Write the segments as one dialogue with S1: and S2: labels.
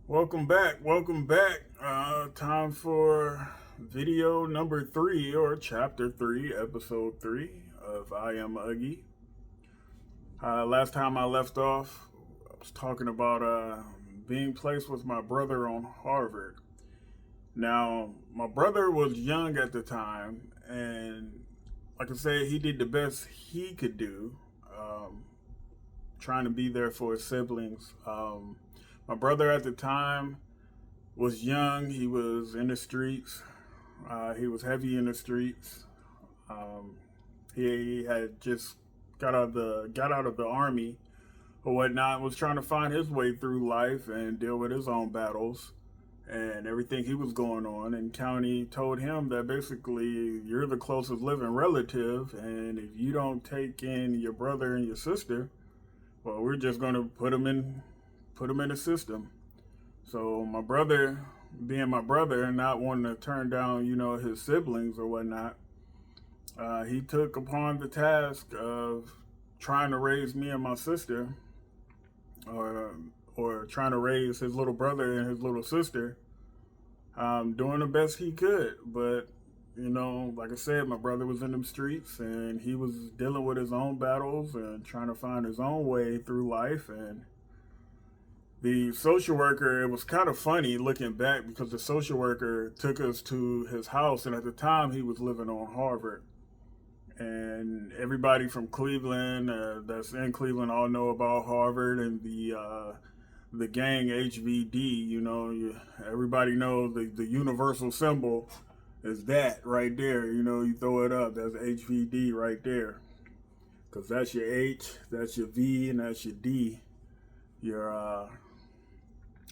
S1: Welcome back. Welcome back. Time for video number 3 or chapter 3, episode 3 of I Am Ugie. Last time I left off, I was talking about being placed with my brother on Harvard. Now, my brother was young at the time, and like I said, he did the best he could do, trying to be there for his siblings. My brother at the time was young. He was in the streets. He was heavy in the streets. Um, he had just got out of the army or whatnot. Was trying to find his way through life and deal with his own battles and everything he was going on. And county told him that basically you're the closest living relative, and if you don't take in your brother and your sister, well, we're just going to put him in the system. So my brother, being my brother and not wanting to turn down, his siblings or whatnot, he took upon the task of trying to raise me and my sister, or or trying to raise his little brother and his little sister, doing the best he could. But like I said, my brother was in them streets and he was dealing with his own battles and trying to find his own way through life. And the social worker, it was kind of funny looking back because the social worker took us to his house, and at the time he was living on Harvard. And everybody from Cleveland, that's in Cleveland, all know about Harvard and the gang HVD. Everybody knows the universal symbol is that right there. You throw it up, that's HVD right there, because that's your H, that's your V, and that's your D. Your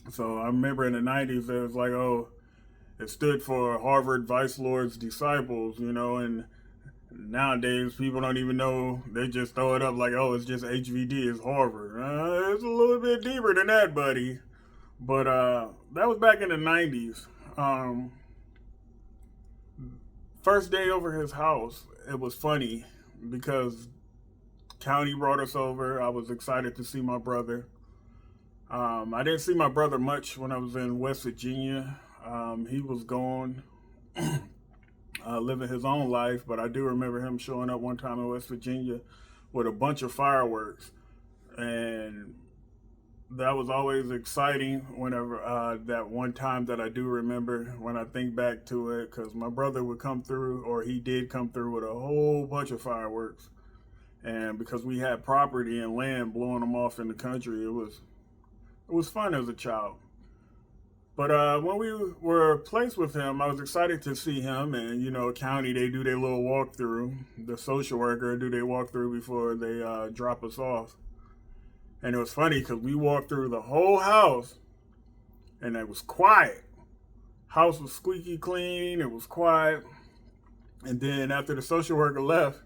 S1: So I remember in the '90s, it was like, oh, it stood for Harvard Vice Lord's Disciples, and nowadays people don't even know. They just throw it up like, oh, it's just HVD, it's Harvard. It's a little bit deeper than that, buddy. But that was back in the '90s. First day over his house, it was funny because county brought us over. I was excited to see my brother. I didn't see my brother much when I was in West Virginia. He was gone, living his own life, but I do remember him showing up one time in West Virginia with a bunch of fireworks. And that was always exciting whenever that one time that I do remember when I think back to it, because my brother would come through, or he did come through with a whole bunch of fireworks. And because we had property and land blowing them off in the country, it was fun as a child. But when we were placed with him, I was excited to see him. And county, they do their little walkthrough. The social worker do their walkthrough before they drop us off. And it was funny because we walked through the whole house, and it was quiet. House was squeaky clean. It was quiet. And then after the social worker left,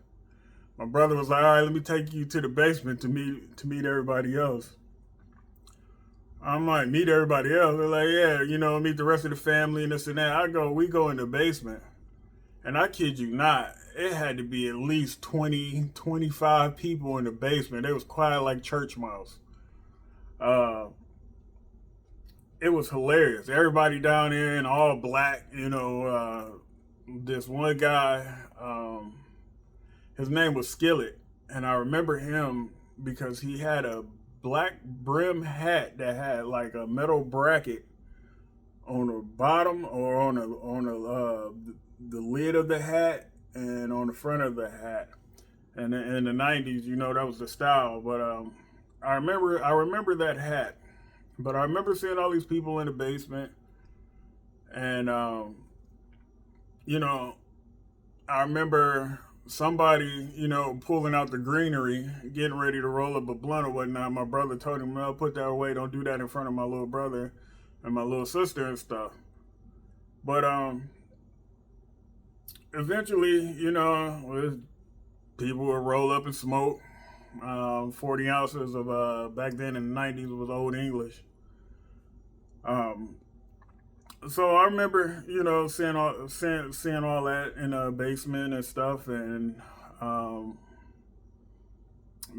S1: my brother was like, "All right, let me take you to the basement to meet everybody else." I'm like, meet everybody else. They're like, yeah, meet the rest of the family and this and that. We go in the basement. And I kid you not, it had to be at least 20, 25 people in the basement. It was quiet like church mouse. Uh, it was hilarious. Everybody down there in all black, this one guy, his name was Skillet. And I remember him because he had a black brim hat that had like a metal bracket on the bottom, or on the lid of the hat, and on the front of the hat. And in the '90s, that was the style. But I remember that hat. But I remember seeing all these people in the basement, and you know, I remember somebody, pulling out the greenery, getting ready to roll up a blunt or whatnot. My brother told him, "No, put that away. Don't do that in front of my little brother and my little sister and stuff." But eventually, people would roll up and smoke. 40 ounces of back then in the '90s was old English. Um, so I remember, seeing all that in the basement and stuff, and um,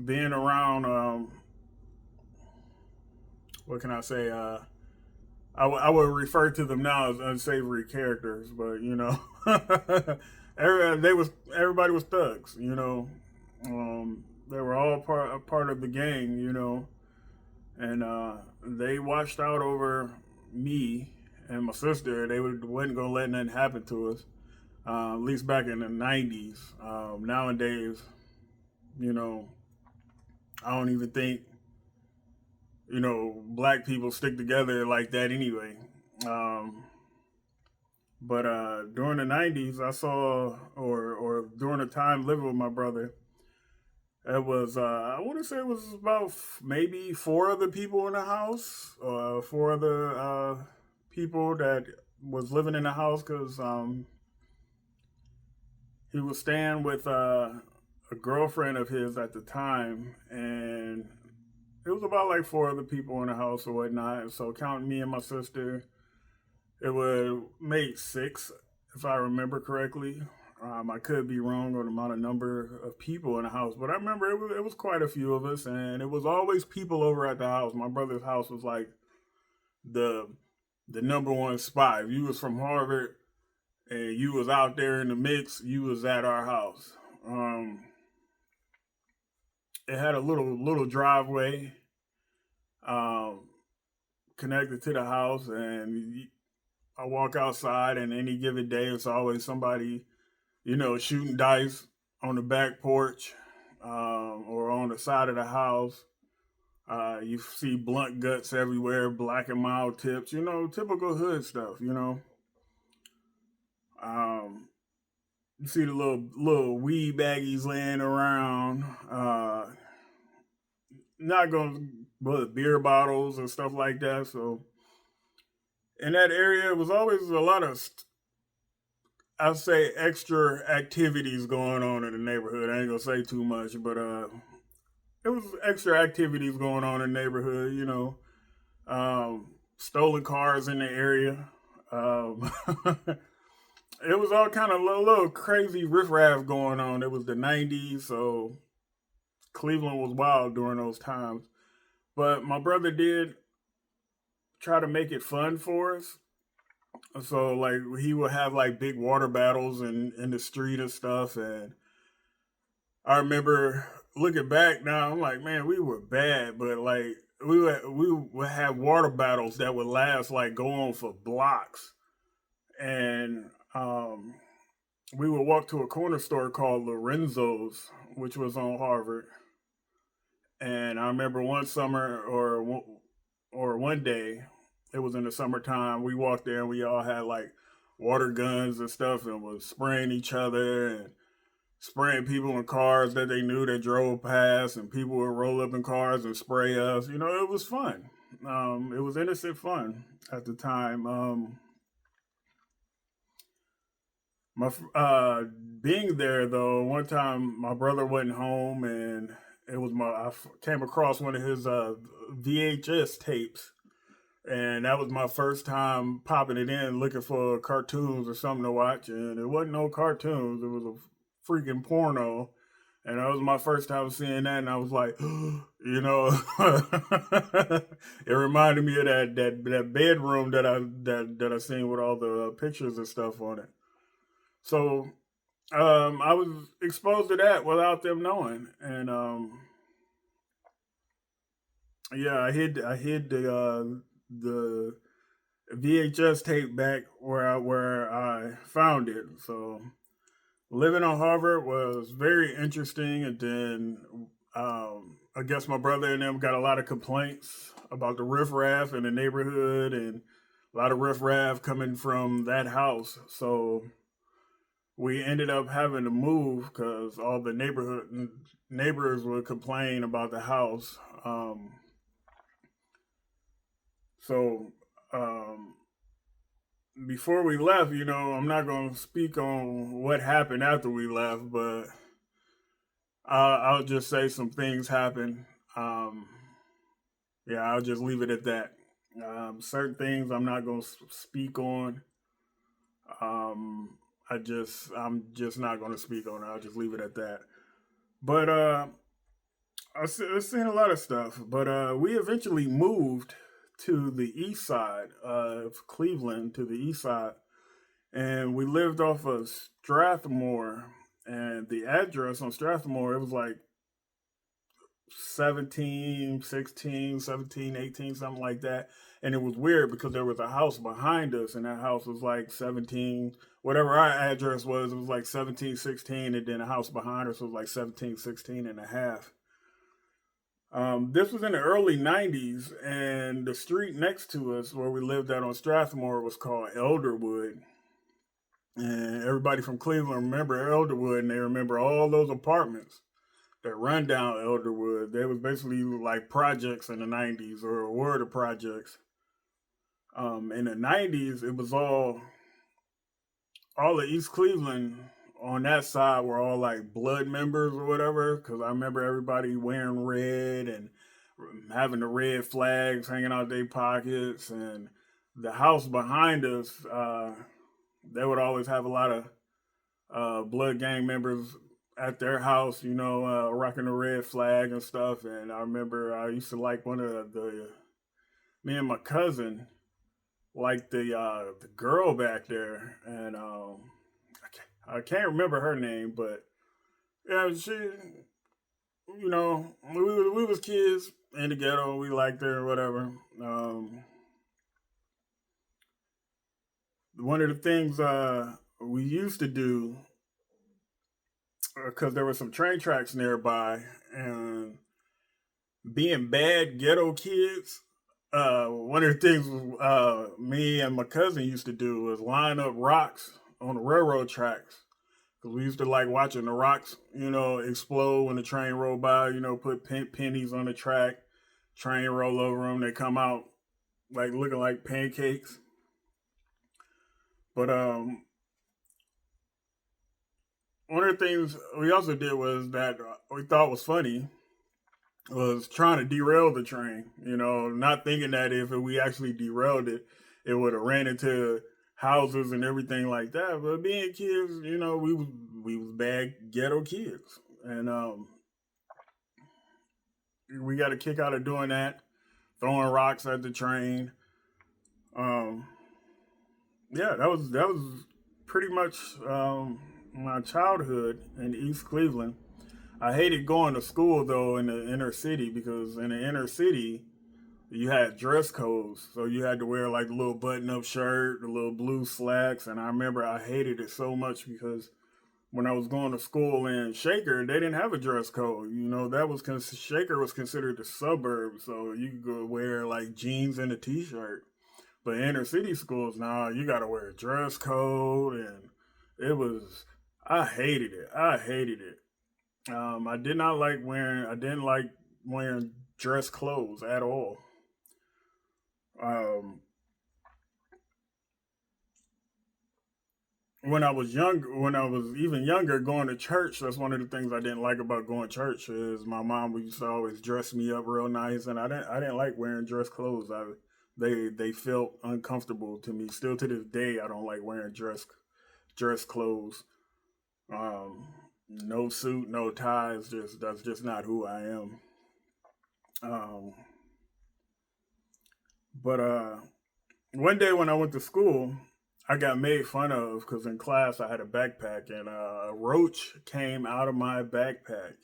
S1: being around. What can I say? I would refer to them now as unsavory characters, but everybody was thugs. They were all part of the gang. And they watched out over me and my sister. They wasn't gonna let nothing happen to us. At least back in the '90s. Nowadays, you know, I don't even think black people stick together like that anyway. Um, but during the '90s, I saw, or during the time living with my brother, it was I want to say it was about maybe four other people in the house, four other people that was living in the house because he was staying with a girlfriend of his at the time, and it was about like four other people in the house or whatnot. So counting me and my sister, it would make six, if I remember correctly. I could be wrong on the amount of number of people in the house, but I remember it was quite a few of us, and it was always people over at the house. My brother's house was like the the number one spot. If you was from Harvard and you was out there in the mix, you was at our house. Um, it had a little driveway um, connected to the house, and I walk outside, and any given day, it's always somebody, shooting dice on the back porch or on the side of the house. You see blunt guts everywhere, black and mild tips, typical hood stuff. Um, you see the little weed baggies laying around. Not going, but beer bottles and stuff like that. So in that area, it was always a lot of, I'd say, extra activities going on in the neighborhood. I ain't gonna say too much, but it was extra activities going on in the neighborhood. Stolen cars in the area. Um, it was all kind of little crazy riffraff going on. It was the '90s, so Cleveland was wild during those times. But my brother did try to make it fun for us. So like he would have like big water battles in the street and stuff. And I remember looking back now, I'm like, man, we were bad, but like we would have water battles that would last like go on for blocks. And we would walk to a corner store called Lorenzo's, which was on Harvard. And I remember one summer or one day, it was in the summertime. We walked there and we all had like water guns and stuff and was spraying each other and spraying people in cars that they knew that drove past, and people would roll up in cars and spray us. It was fun. It was innocent fun at the time. My being there though, one time my brother wasn't home, and I came across one of his VHS tapes, and that was my first time popping it in looking for cartoons or something to watch, and it wasn't no cartoons. It was a freaking porno, and that was my first time seeing that, and I was like, it reminded me of that bedroom that I seen with all the pictures and stuff on it. So I was exposed to that without them knowing, and yeah, I hid the VHS tape back where I found it. So living on Harvard was very interesting, and then I guess my brother and them got a lot of complaints about the riffraff in the neighborhood, and a lot of riffraff coming from that house. So we ended up having to move because all the neighborhood neighbors would complain about the house. So um, before we left, I'm not going to speak on what happened after we left, but I'll just say some things happened. Um, yeah, I'll just leave it at that. Certain things I'm not going to speak on. Um, I'm just not going to speak on it. I'll just leave it at that. But I've seen a lot of stuff. But we eventually moved to the east side of Cleveland, to the east side, and we lived off of Strathmore. And the address on Strathmore, it was like 17, 16, 17, 18, something like that. And it was weird because there was a house behind us, and that house was like 17, whatever our address was, it was like 17, 16, and then the house behind us was like 17, 16 and a half. This was in the early 90s, and the street next to us where we lived at on Strathmore was called Elderwood. And everybody from Cleveland remember Elderwood, and they remember all those apartments that run down Elderwood. They was basically like projects in the 90s, or were the projects. In the 90s, it was all of East Cleveland on that side were all like blood members or whatever. Because I remember everybody wearing red and having the red flags hanging out their pockets. And the house behind us, they would always have a lot of blood gang members at their house, rocking the red flag and stuff. And I remember I used to like one of me and my cousin, like the girl back there, and I can't remember her name, but yeah, we was kids in the ghetto, we liked her or whatever. One of the things we used to do, because there were some train tracks nearby, and being bad ghetto kids, one of the things me and my cousin used to do was line up rocks on the railroad tracks. Because we used to like watching the rocks, explode when the train rolled by, put pennies on the track, train roll over them, they come out like looking like pancakes. But one of the things we also did was that we thought was funny was trying to derail the train. Not thinking that if we actually derailed it, it would have ran into houses and everything like that. But being kids, we was bad ghetto kids, and we got a kick out of doing that, throwing rocks at the train. Um, yeah, that was pretty much my childhood in East Cleveland. I hated going to school though in the inner city, because in the inner city you had dress codes, so you had to wear like a little button-up shirt, the little blue slacks, and I remember I hated it so much because when I was going to school in Shaker, they didn't have a dress code. That was Shaker was considered the suburb, so you could go wear like jeans and a t-shirt. But inner city schools now, you got to wear a dress code, and it was I hated it. I hated it. I did not like wearing. I didn't like wearing dress clothes at all. Um, when I was even younger, going to church, that's one of the things I didn't like about going to church is my mom used to always dress me up real nice, and I didn't like wearing dress clothes. They felt uncomfortable to me. Still to this day, I don't like wearing dress clothes. No suit, no ties. Just that's just not who I am. Um, but one day when I went to school, I got made fun of because in class I had a backpack, and a roach came out of my backpack,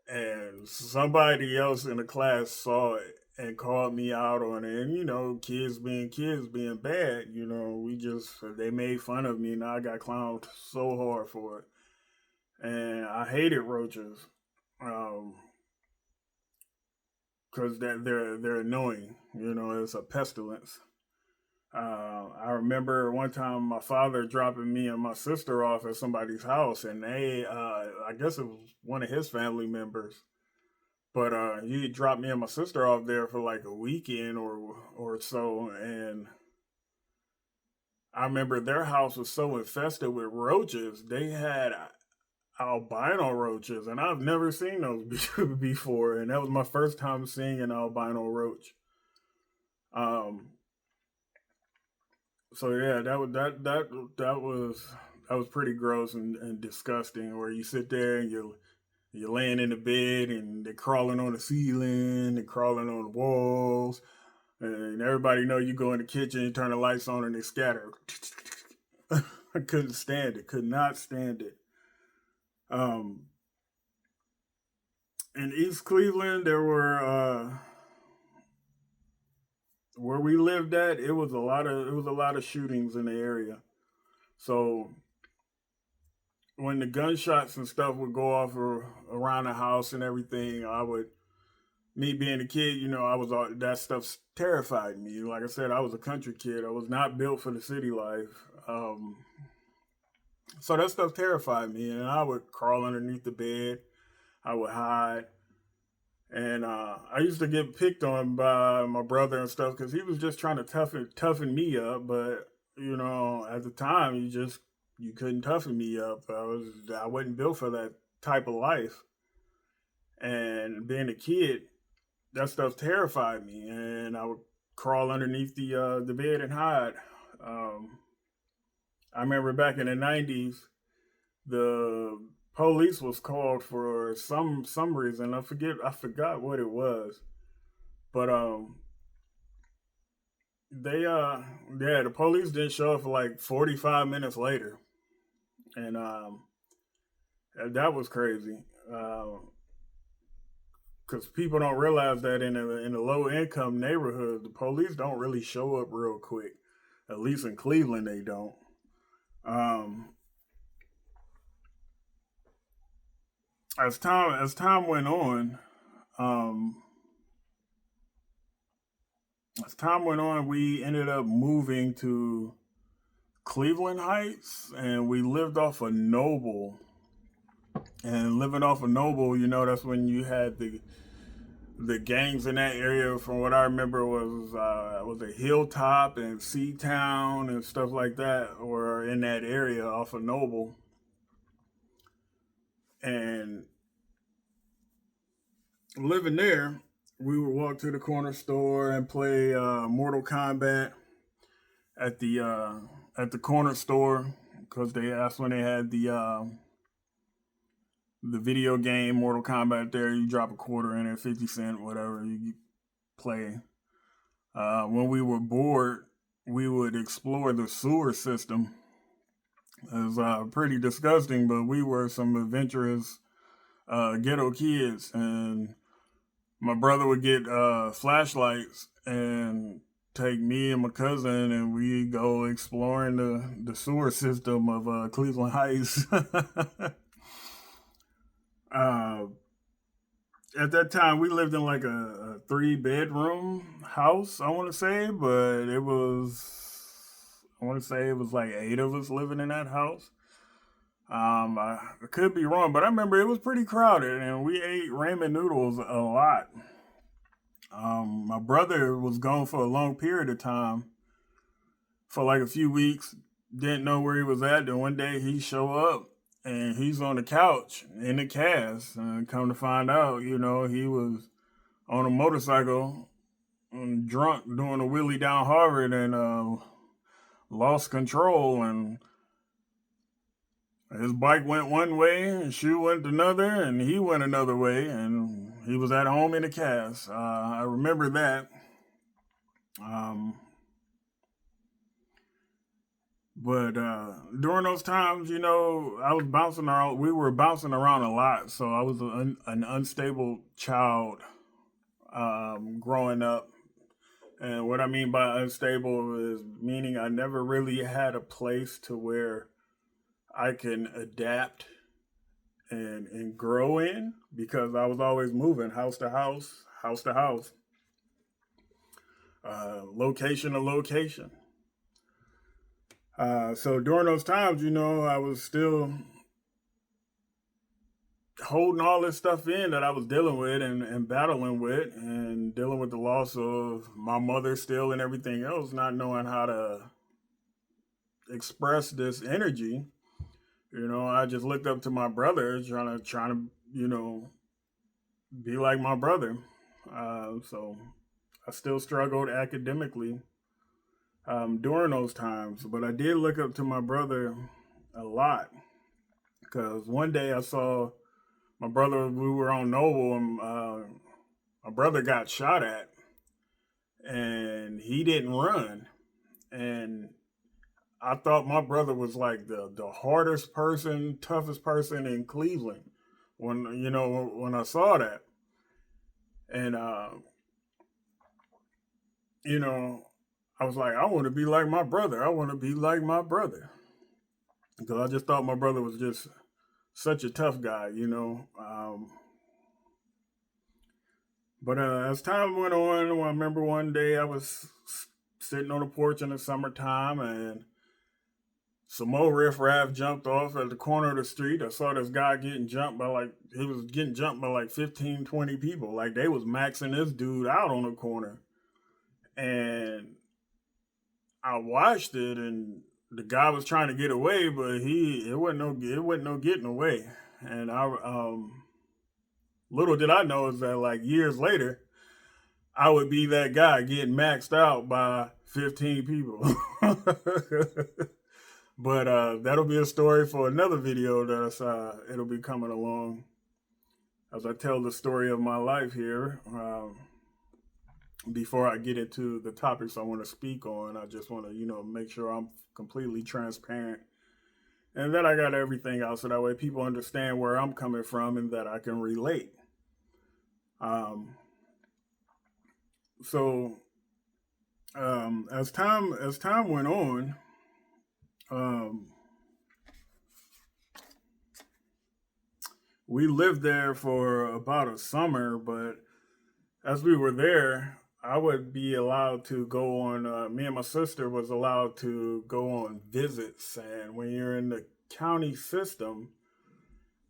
S1: and somebody else in the class saw it and called me out on it. And kids being bad. We just they made fun of me, and I got clowned so hard for it. And I hated roaches, um, because they're annoying. It's a pestilence. I remember one time my father dropping me and my sister off at somebody's house, and I guess it was one of his family members, but he dropped me and my sister off there for like a weekend or so, and I remember their house was so infested with roaches. They had albino roaches, and I've never seen those before, and that was my first time seeing an albino roach. Um, so yeah, that was pretty gross and disgusting. Where you sit there and you're laying in the bed and they're crawling on the ceiling, they're crawling on the walls, and everybody know you go in the kitchen, you turn the lights on, and they scatter. I couldn't stand it. Could not stand it. Um, in East Cleveland, there were where we lived at. It was a lot of shootings in the area. So when the gunshots and stuff would go off around the house and everything, me being a kid, I was all that stuff terrified me. Like I said, I was a country kid. I was not built for the city life. So that stuff terrified me, and I would crawl underneath the bed. I would hide, and I used to get picked on by my brother and stuff because he was just trying to toughen me up. But at the time, you couldn't toughen me up. I wasn't built for that type of life, and being a kid, that stuff terrified me, and I would crawl underneath the bed and hide. Um, I remember back in the '90s, the police was called for some reason. I forgot what it was, but they yeah, the police didn't show up for like 45 minutes later, and that was crazy. Because people don't realize that in a low income neighborhood, the police don't really show up real quick. At least in Cleveland, they don't. Um, as time went on, um, we ended up moving to Cleveland Heights, and we lived off of Noble. And living off of Noble, that's when you had the gangs in that area. From what I remember, was a Hilltop and Seatown and stuff like that, or in that area off of Noble. And living there, we would walk to the corner store and play Mortal Kombat at the corner store because that's when they had the video game Mortal Kombat there. You drop a quarter in it, 50 cent, whatever you play. When we were bored, we would explore the sewer system. It was pretty disgusting, but we were some adventurous ghetto kids, and my brother would get flashlights and take me and my cousin, and we go exploring the sewer system of Cleveland Heights. uh, at that time, we lived in like a three-bedroom house, I want to say, but I want to say it was like eight of us living in that house. I could be wrong, but I remember it was pretty crowded, and we ate ramen noodles a lot. My brother was gone for a long period of time, for like a few weeks. Didn't know where he was at. Then one day he show up, and he's on the couch in the cast. And come to find out, he was on a motorcycle, drunk, doing a wheelie down Harvard, and lost control, and his bike went one way, and shoe went another, and he went another way, and he was at home in a cast. I remember that. Um, but during those times, I was bouncing around. We were bouncing around a lot, so I was an unstable child growing up. And what I mean by unstable is meaning I never really had a place to where I can adapt and grow in because I was always moving house to house, house to house, location to location. So during those times, I was still holding all this stuff in that I was dealing with and battling with, and dealing with the loss of my mother still and everything else, not knowing how to express this energy. I just looked up to my brother, trying to, be like my brother. So I still struggled academically during those times, but I did look up to my brother a lot because one day I saw my brother. We were on Noble, and my brother got shot at, and and he didn't run. And I thought my brother was like the hardest person, toughest person in Cleveland when I saw that. And you know, I was like, I want to be like my brother. I want to be like my brother. Because I just thought my brother was just such a tough guy. But as time went on, I remember one day I was sitting on the porch in the summertime, and some more riffraff jumped off at the corner of the street. I saw this guy he was getting jumped by like 15, 20 people. Like they was maxing this dude out on the corner. And I watched it, and the guy was trying to get away, but it wasn't no getting away. And little did I know is that like years later, I would be that guy getting maxed out by 15 people. But that'll be a story for another video it'll be coming along as I tell the story of my life here. Before I get into the topics I want to speak on, I just want to, make sure I'm completely transparent and that I got everything out so that way people understand where I'm coming from and that I can relate. So as time went on, we lived there for about a summer, but as we were there, I would be allowed to go on, me and my sister was allowed to go on visits. And when you're in the county system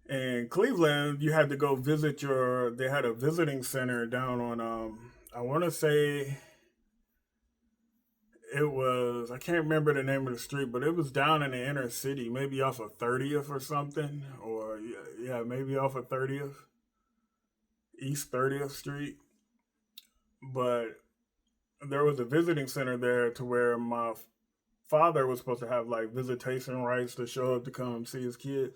S1: in Cleveland, you had to go they had a visiting center down on, I want to say I can't remember the name of the street, but it was down in the inner city, maybe off of 30th or something, or yeah, maybe off of 30th, East 30th Street. But there was a visiting center there to where my father was supposed to have like visitation rights to show up to come see his kids.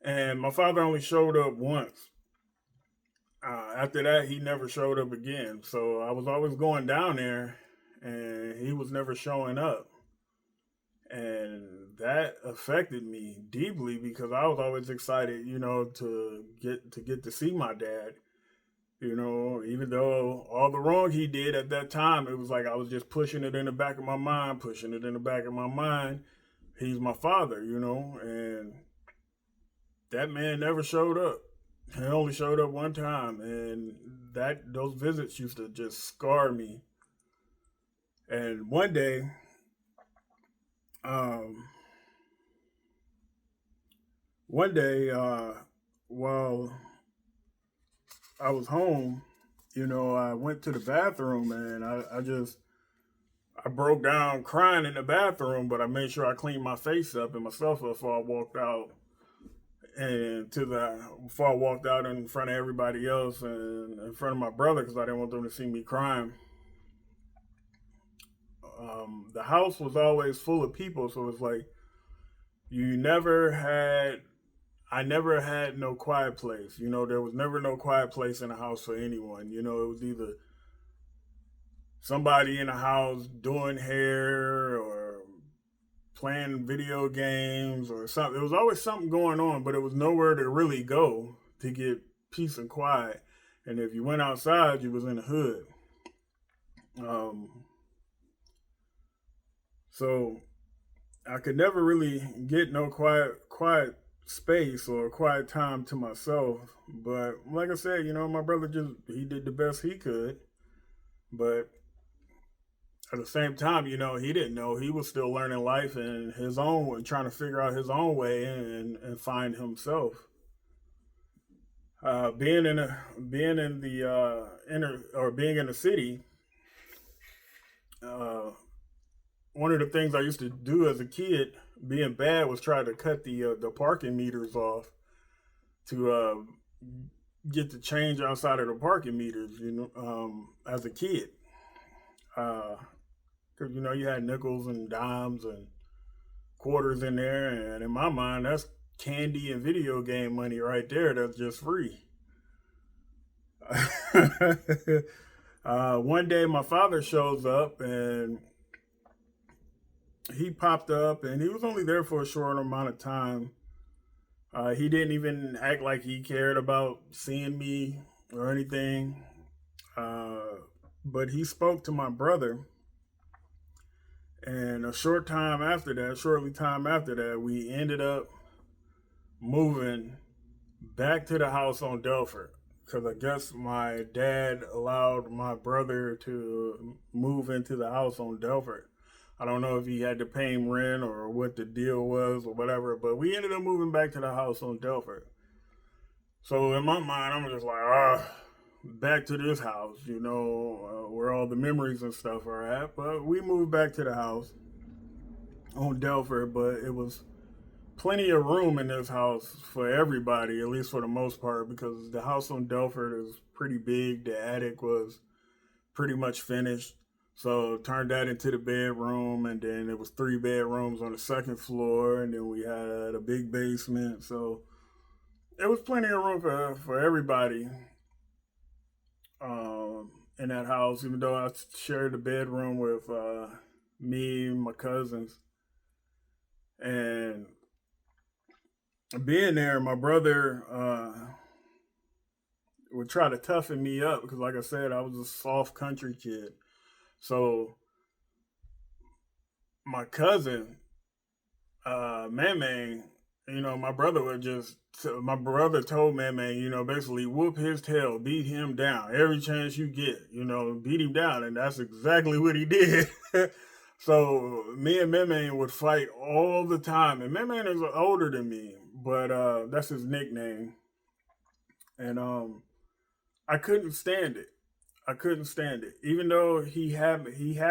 S1: And my father only showed up once. After that, he never showed up again. So I was always going down there and he was never showing up. And that affected me deeply because I was always excited, to get to see my dad. Even though all the wrong he did at that time, it was like I was just pushing it in the back of my mind, pushing it in the back of my mind. He's my father, and that man never showed up. He only showed up one time, and those visits used to just scar me. And one day, um, while I was home, I went to the bathroom and I broke down crying in the bathroom, but I made sure I cleaned my face up and myself up before I walked out before I walked out in front of everybody else and in front of my brother because I didn't want them to see me crying. The house was always full of people, so it's like I never had no quiet place. There was never no quiet place in the house for anyone. It was either somebody in the house doing hair or playing video games or something. There was always something going on, but it was nowhere to really go to get peace and quiet. And if you went outside, you was in the hood. So I could never really get no quiet space or quiet time to myself. But like I said, my brother he did the best he could. But at the same time, he didn't know. He was still learning life and trying to figure out his own way and find himself. Being in the inner or being in the city, one of the things I used to do as a kid, being bad, was try to cut the parking meters off to get the change outside of the parking meters. As a kid, because you had nickels and dimes and quarters in there, and in my mind, that's candy and video game money right there. That's just free. One day my father shows up and he popped up and he was only there for a short amount of time. He didn't even act like he cared about seeing me or anything. Uh, but he spoke to my brother, and shortly time after that, we ended up moving back to the house on Delford because I guess my dad allowed my brother to move into the house on Delford. I don't know if he had to pay him rent or what the deal was or whatever, but we ended up moving back to the house on Delford. So in my mind, I'm just like, back to this house, where all the memories and stuff are at. But we moved back to the house on Delford, but it was plenty of room in this house for everybody, at least for the most part, because the house on Delford is pretty big. The attic was pretty much finished. So turned that into the bedroom, and then it was 3 bedrooms on the second floor, and then we had a big basement. So it was plenty of room for everybody in that house, even though I shared the bedroom with me and my cousins. And being there, my brother would try to toughen me up because, like I said, I was a soft country kid. So my cousin, Man Man, my brother told Man Man, basically whoop his tail, beat him down every chance you get, beat him down. And that's exactly what he did. So me and Man Man would fight all the time. And Man Man is older than me, but that's his nickname. And I couldn't stand it. I couldn't stand it. Even though he had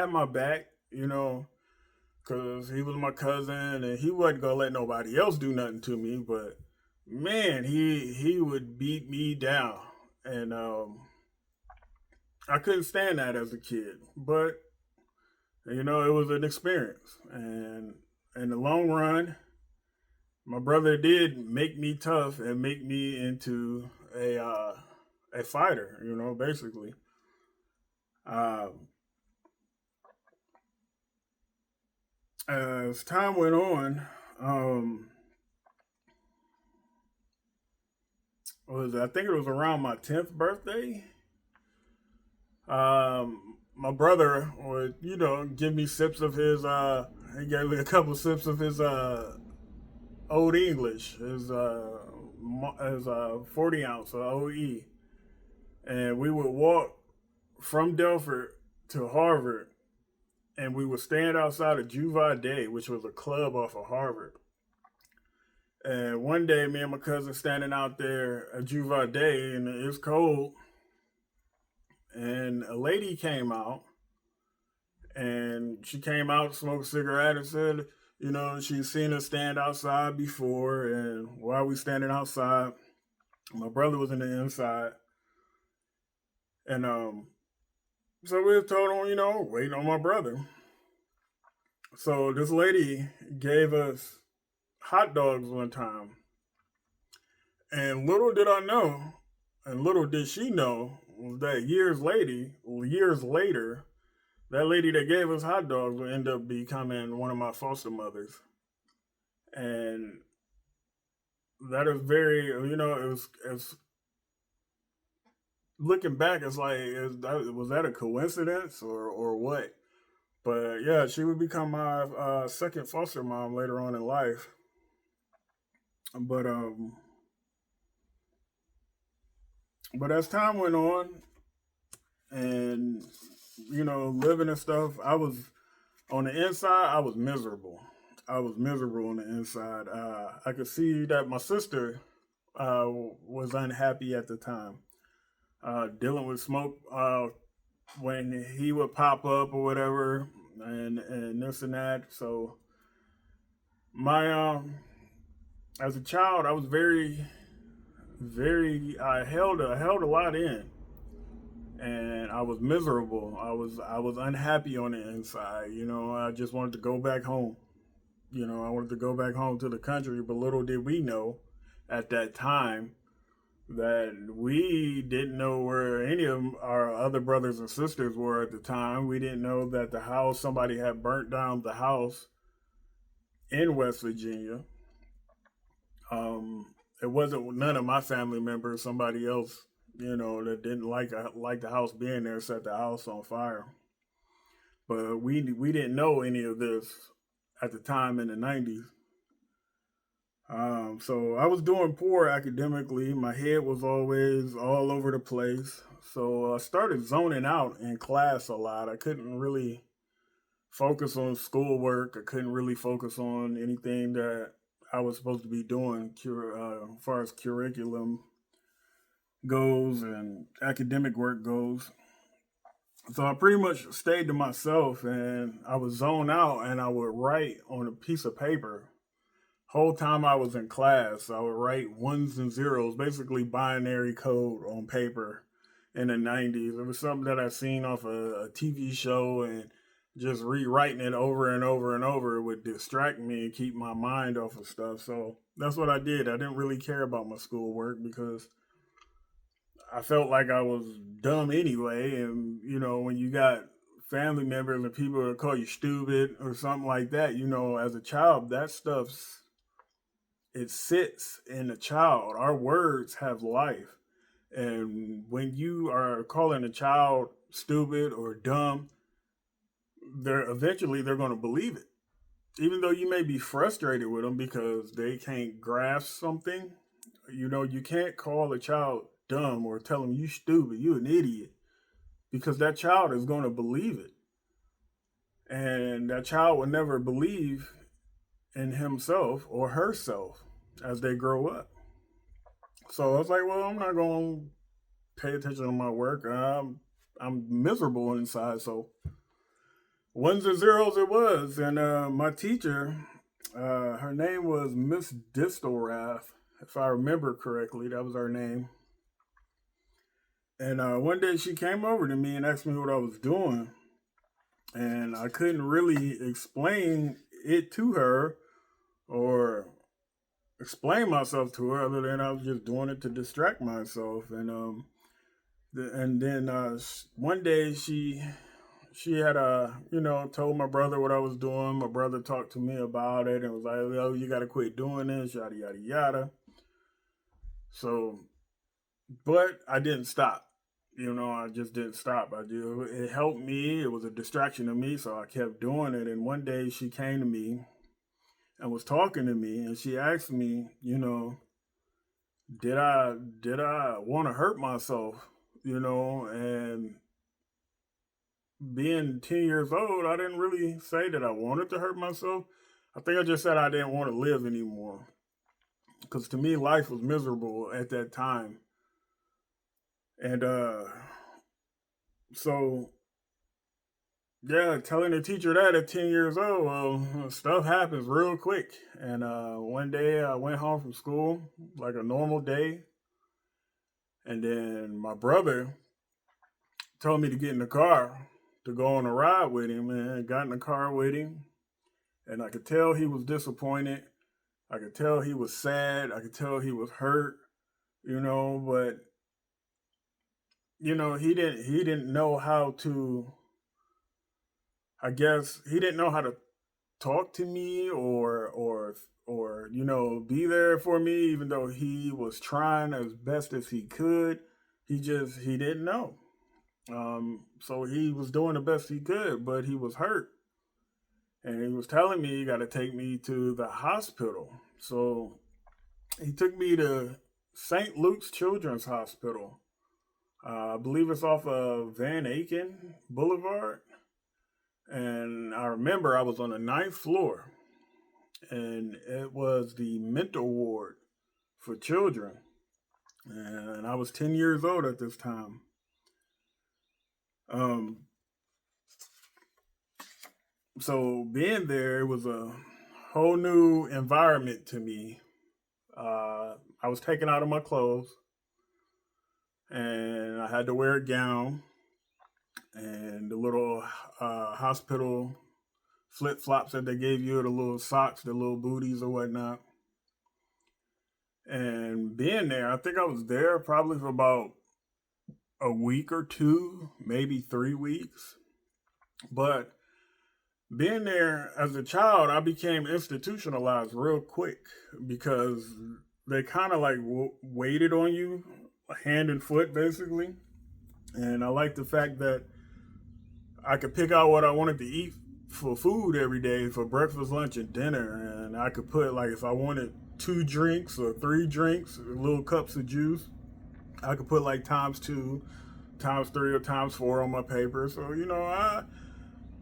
S1: my back, because he was my cousin and he wasn't gonna let nobody else do nothing to me. But man, he would beat me down, and I couldn't stand that as a kid. But it was an experience, and in the long run, my brother did make me tough and make me into a fighter. Basically. Uh, as time went on, um, I think it was around my 10th birthday. My brother would, give me sips of his. He gave me a couple sips of his Old English, his 40 ounce OE, and we would walk from Delford to Harvard, and we would stand outside of Juvi Day, which was a club off of Harvard. And one day, me and my cousin standing out there at Juvi Day, and it's cold, and a lady came out, and she came out, smoked a cigarette, and said, she'd seen us stand outside before, and while we standing outside, my brother was in the inside, and so we were told on, waiting on my brother. So this lady gave us hot dogs one time, and little did I know, and little did she know, that years later, that lady that gave us hot dogs would end up becoming one of my foster mothers. And that is very, it's looking back, it's like, was that a coincidence or what? But yeah, she would become my second foster mom later on in life. But but as time went on, and living and stuff, I was on the inside. I was miserable. I was miserable on the inside. I could see that my sister was unhappy at the time, dealing with smoke when he would pop up or whatever, and this and that. So my as a child, I was very. I held a lot in, and I was miserable. I was unhappy on the inside. I just wanted to go back home. I wanted to go back home to the country, but little did we know at that time that we didn't know where any of our other brothers and sisters were at the time. We didn't know that the house, somebody had burnt down the house in West Virginia. Um, it wasn't none of my family members. Somebody else, that didn't like the house being there, set the house on fire. But we didn't know any of this at the time in the '90s. So I was doing poor academically. My head was always all over the place. So I started zoning out in class a lot. I couldn't really focus on schoolwork. I couldn't really focus on anything that I was supposed to be doing as far as curriculum goes and academic work goes. So I pretty much stayed to myself and I would zone out and I would write on a piece of paper. Whole time I was in class, I would write ones and zeros, basically binary code on paper in the '90s. It was something that I seen off a TV show, and just rewriting it over and over and over would distract me and keep my mind off of stuff. So that's what I did. I didn't really care about my schoolwork because I felt like I was dumb anyway. And, when you got family members and people that call you stupid or something like that, as a child, that stuff's it sits in a child. Our words have life. And when you are calling a child stupid or dumb, they're going to believe it. Even though you may be frustrated with them because they can't grasp something, you can't call a child dumb or tell them you stupid, you an idiot, because that child is going to believe it. And that child will never believe in himself or herself as they grow up. So I was like, well, I'm not going to pay attention to my work. I'm miserable inside. So ones and zeros it was. And my teacher, her name was Miss Distelrath, if I remember correctly. That was her name. And one day she came over to me and asked me what I was doing. And I couldn't really explain it to her or explain myself to her other than I was just doing it to distract myself. And then one day she had told my brother what I was doing. My brother talked to me about it and was like, "Oh, you got to quit doing this, yada yada yada." So, but I didn't stop. I just didn't stop. It helped me. It was a distraction to me, so I kept doing it. And one day she came to me and was talking to me, and she asked me, did I want to hurt myself? And being 10 years old, I didn't really say that I wanted to hurt myself. I think I just said I didn't want to live anymore. Because to me, life was miserable at that time. And so, yeah, telling the teacher that at 10 years old, well, stuff happens real quick. And one day I went home from school like a normal day. And then my brother told me to get in the car to go on a ride with him, and got in the car with him. And I could tell he was disappointed. I could tell he was sad. I could tell he was hurt, but he didn't know how to, I guess he didn't know how to talk to me or be there for me, even though he was trying as best as he could. He didn't know. So he was doing the best he could, but he was hurt. And he was telling me, you got to take me to the hospital. So he took me to St. Luke's Children's Hospital. I believe it's off of Van Aken Boulevard. And I remember I was on the ninth floor, and it was the mental ward for children. And I was 10 years old at this time. Um, so being there, it was a whole new environment to me. I was taken out of my clothes, and I had to wear a gown and the little hospital flip flops that they gave you, the little socks, the little booties or whatnot. And being there, I think I was there probably for about a week or two, maybe 3 weeks. But being there as a child, I became institutionalized real quick because they kind of like waited on you, hand and foot, basically. And I like the fact that I could pick out what I wanted to eat for food every day for breakfast, lunch, and dinner. And I could put, like, if I wanted 2 drinks or 3 drinks, little cups of juice, I could put like times 2, times 3, or times 4 on my paper. So,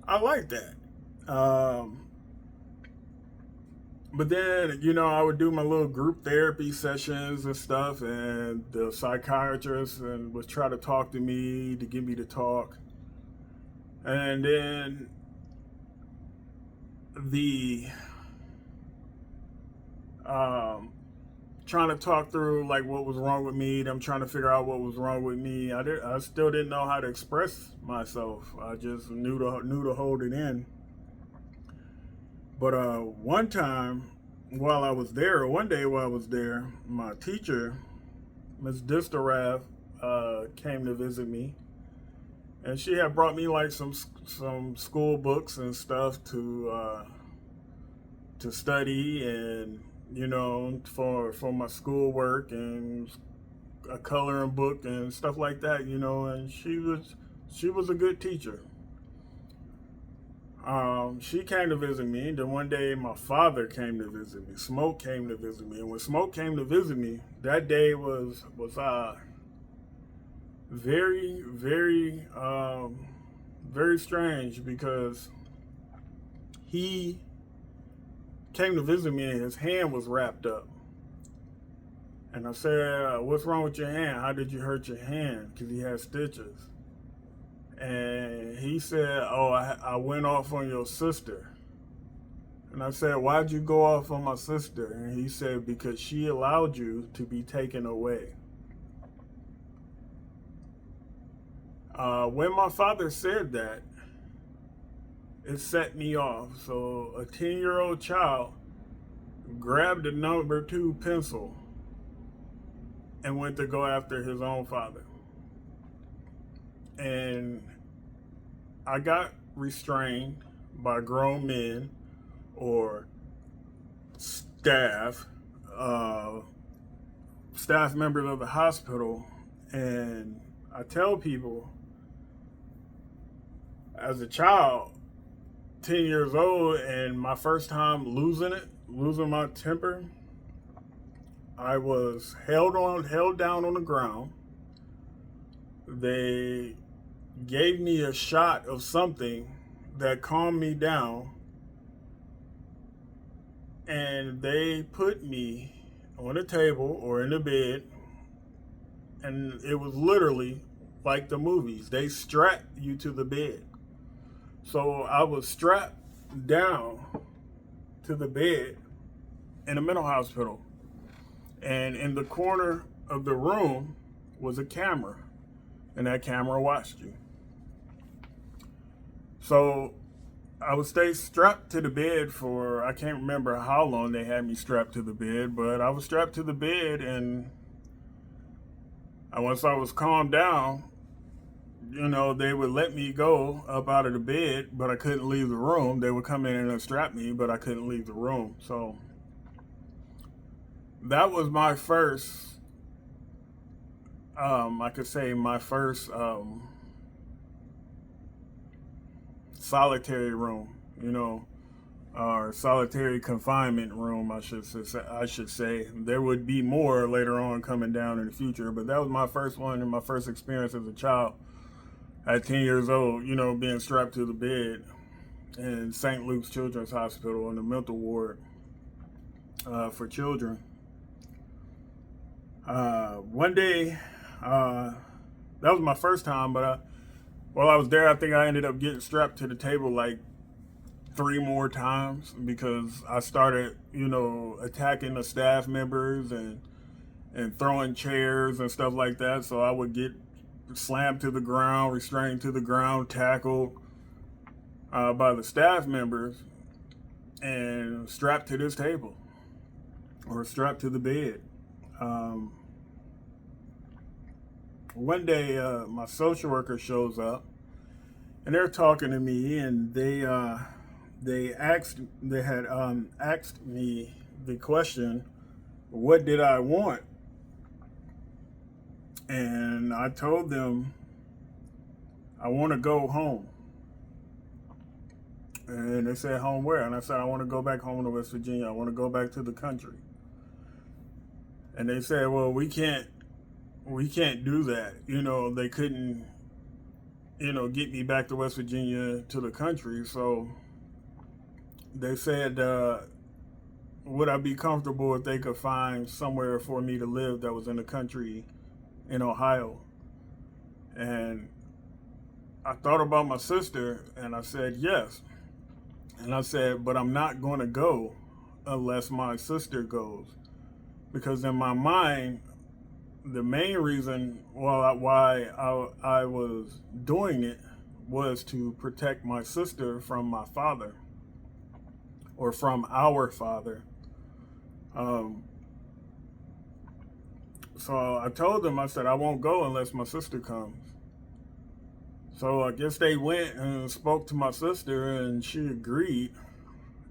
S1: I like that. Um, but then, I would do my little group therapy sessions and stuff, and the psychiatrist would try to talk to me to get me to talk. And then the um, trying to talk through like what was wrong with me. I'm trying to figure out what was wrong with me. I still didn't know how to express myself. I just knew to hold it in. But one time one day while I was there, my teacher, Miss Distelrath, came to visit me, and she had brought me like some school books and stuff to study, and for my schoolwork, and a coloring book and stuff like that. And she was a good teacher. She came to visit me. Then one day, my father came to visit me. Smoke came to visit me, and when Smoke came to visit me, that day was very, very, very strange, because he came to visit me and his hand was wrapped up. And I said, "What's wrong with your hand? How did you hurt your hand?" Because he had stitches. And he said, "Oh, I went off on your sister." And I said, "Why'd you go off on my sister?" And he said, "Because she allowed you to be taken away." When my father said that, it set me off. So a 10-year-old child grabbed a number 2 pencil and went to go after his own father. And I got restrained by grown men or uh, staff members of the hospital. And I tell people, as a child, 10 years old, and my first time losing my temper, I was held down on the ground. They gave me a shot of something that calmed me down, and they put me on a table or in a bed, and it was literally like the movies. They strapped you to the bed. So I was strapped down to the bed in a mental hospital, and in the corner of the room was a camera, and that camera watched you. So I would stay strapped to the bed for, I can't remember how long they had me strapped to the bed, but I was strapped to the bed, and once I was calmed down, they would let me go up out of the bed, but I couldn't leave the room. They would come in and unstrap me, but I couldn't leave the room. So that was my first, I could say my first solitary room, or solitary confinement room, I should say. There would be more later on coming down in the future, but that was my first one and my first experience as a child at 10 years old, being strapped to the bed in St. Luke's Children's Hospital in the mental ward for children. One day, that was my first time, but while I was there, I think I ended up getting strapped to the table like 3 more times, because I started, attacking the staff members and throwing chairs and stuff like that. So I would get slammed to the ground, restrained to the ground, tackled by the staff members, and strapped to this table or strapped to the bed. Um, One day, my social worker shows up, and they're talking to me, and they had asked me the question, what did I want? And I told them I want to go home. And they said, home where? And I said, I want to go back home to West Virginia. I want to go back to the country. And they said, well, we can't do that. They couldn't, get me back to West Virginia to the country. So they said, would I be comfortable if they could find somewhere for me to live that was in the country in Ohio? And I thought about my sister, and I said yes. And I said, but I'm not going to go unless my sister goes. Because in my mind, the main reason why I was doing it was to protect my sister from my father, or from our father. Um, so I told them, I said, I won't go unless my sister comes. So I guess they went and spoke to my sister, and she agreed.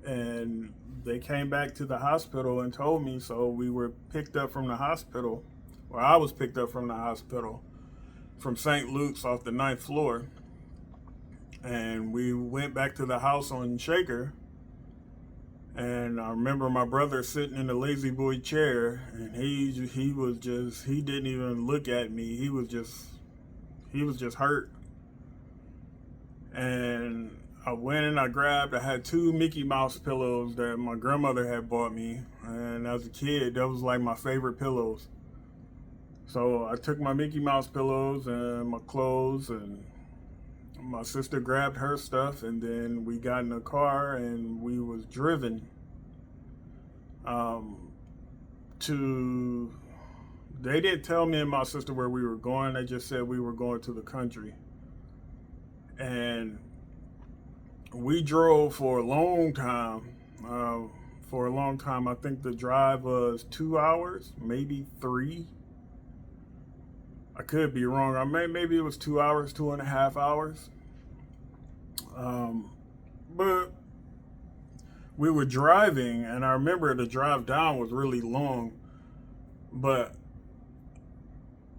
S1: And they came back to the hospital and told me. So we were picked up from the hospital, or I was picked up from the hospital from St. Luke's off the 9th floor. And we went back to the house on Shaker. And I remember my brother sitting in the lazy boy chair, and he didn't even look at me. He was just hurt. And I went and I had 2 Mickey Mouse pillows that my grandmother had bought me. And as a kid, that was like my favorite pillows. So I took my Mickey Mouse pillows and my clothes, and my sister grabbed her stuff, and then we got in a car and we was driven to, they didn't tell me and my sister where we were going. They just said we were going to the country. And we drove for a long time. I think the drive was 2 hours, maybe 3. I could be wrong. Maybe it was 2 hours, 2.5 hours. But we were driving, and I remember the drive down was really long, but